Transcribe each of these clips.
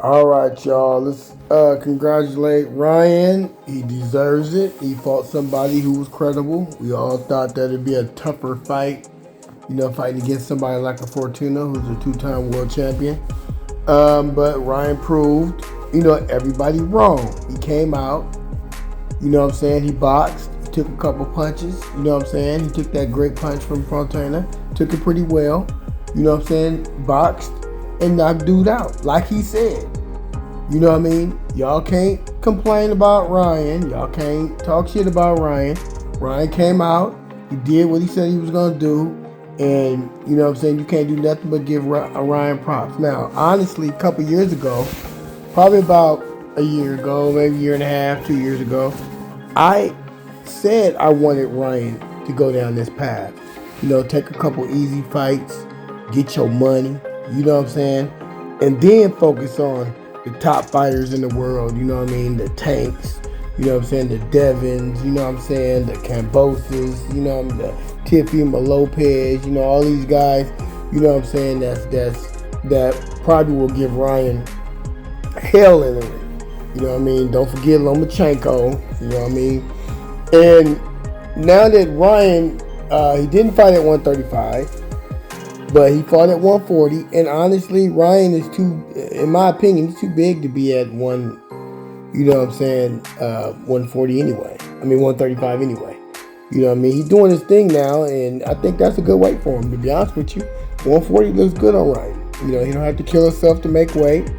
All right, y'all. Let's congratulate Ryan. He deserves it. He fought somebody who was credible. We all thought that it'd be a tougher fight, fighting against somebody like a Fortuna, who's a two-time world champion. But Ryan proved, everybody wrong. He came out, he boxed, he took a couple punches, he took that great punch from Fortuna, took it pretty well, boxed and knocked dude out, like he said. Y'all can't complain about Ryan. Y'all can't talk shit about Ryan. Ryan came out. He did what he said he was going to do. And, you can't do nothing but give Ryan props. Now, honestly, a couple years ago, probably about a year ago, maybe a year and a half, 2 years ago, I said I wanted Ryan to go down this path. Take a couple easy fights, get your money, and then focus on the top fighters in the world, the Tanks, the Devins, the Camboses, the Tiffy Lopez, all these guys, that probably will give Ryan hell in the ring. Don't forget Lomachenko, And now that Ryan, he didn't fight at 135, but he fought at 140, and honestly, Ryan is in my opinion, he's too big to be at 140 anyway. 135 anyway. He's doing his thing now, and I think that's a good weight for him, to be honest with you. 140 looks good on Ryan. He don't have to kill himself to make weight.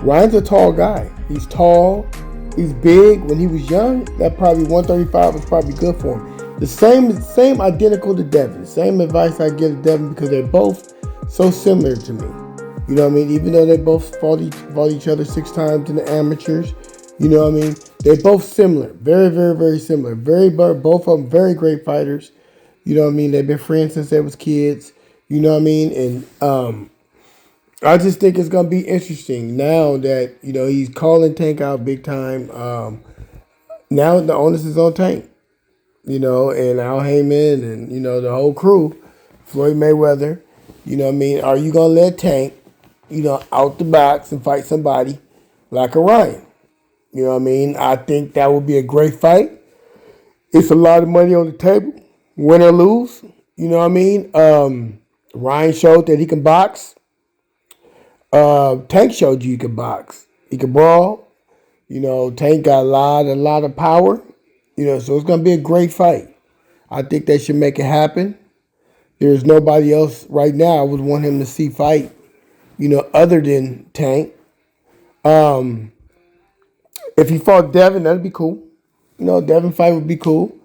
Ryan's a tall guy. He's tall. He's big. When he was young, that probably 135 was probably good for him. The same identical to Devin. Same advice I give to Devin because they're both so similar to me. Even though they both fought each other 6 times in the amateurs, they're both similar. Very, very, very similar. Both of them very great fighters. They've been friends since they was kids. And I just think it's gonna be interesting now that he's calling Tank out big time. Now the onus is on Tank. And Al Heyman and, the whole crew, Floyd Mayweather, are you going to let Tank, out the box and fight somebody like a Ryan? I think that would be a great fight. It's a lot of money on the table, win or lose. Ryan showed that he can box. Tank showed you he can box. He can brawl. Tank got a lot of power. So it's going to be a great fight. I think they should make it happen. There's nobody else right now I would want him to see fight, other than Tank. If he fought Devin, that'd be cool. Devin fight would be cool.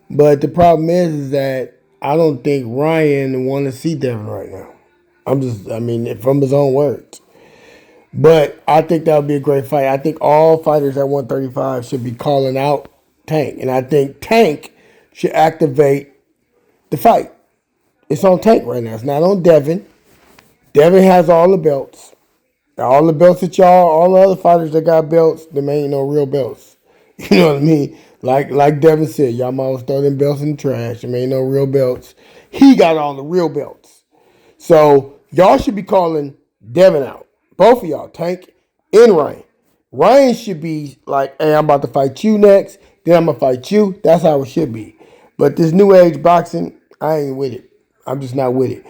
But the problem is that I don't think Ryan want to see Devin right now. From his own words. But I think that would be a great fight. I think all fighters at 135 should be calling out Tank. And I think Tank should activate the fight. It's on Tank right now. It's not on Devin. Devin has all the belts. All the belts that all the other fighters that got belts, them ain't no real belts. You know what I mean? Like Devin said, y'all might as well throw them belts in the trash. Them ain't no real belts. He got all the real belts. So y'all should be calling Devin out. Both of y'all, Tank and Ryan. Ryan should be like, hey, I'm about to fight you next. Then I'm going to fight you. That's how it should be. But this new age boxing, I ain't with it. I'm just not with it.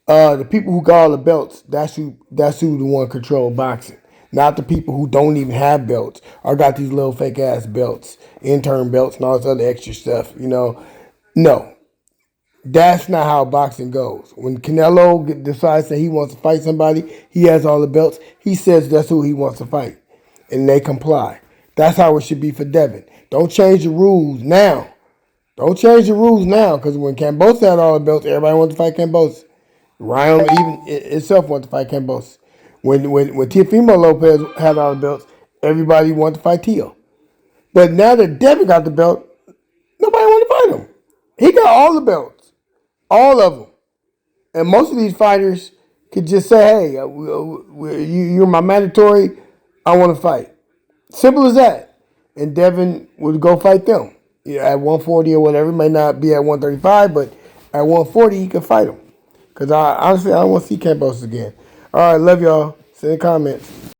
The people who got all the belts, that's who the one control boxing. Not the people who don't even have belts or got these little fake ass belts, intern belts and all this other extra stuff, No. That's not how boxing goes. When Canelo decides that he wants to fight somebody, he has all the belts. He says that's who he wants to fight. And they comply. That's how it should be for Devin. Don't change the rules now. Don't change the rules now, because when Cambos had all the belts, everybody wanted to fight Cambos. Ryan even itself wanted to fight Cambos. When Teofimo Lopez had all the belts, everybody wanted to fight Tio. But now that Devin got the belt, nobody wanted to fight him. He got all the belts. All of them. And most of these fighters could just say, hey, you're my mandatory, I want to fight. Simple as that. And Devin would go fight them. At 140 or whatever. It may not be at 135, but at 140, he could fight them. Because honestly, I don't want to see Campos again. All right, love y'all. Send comments.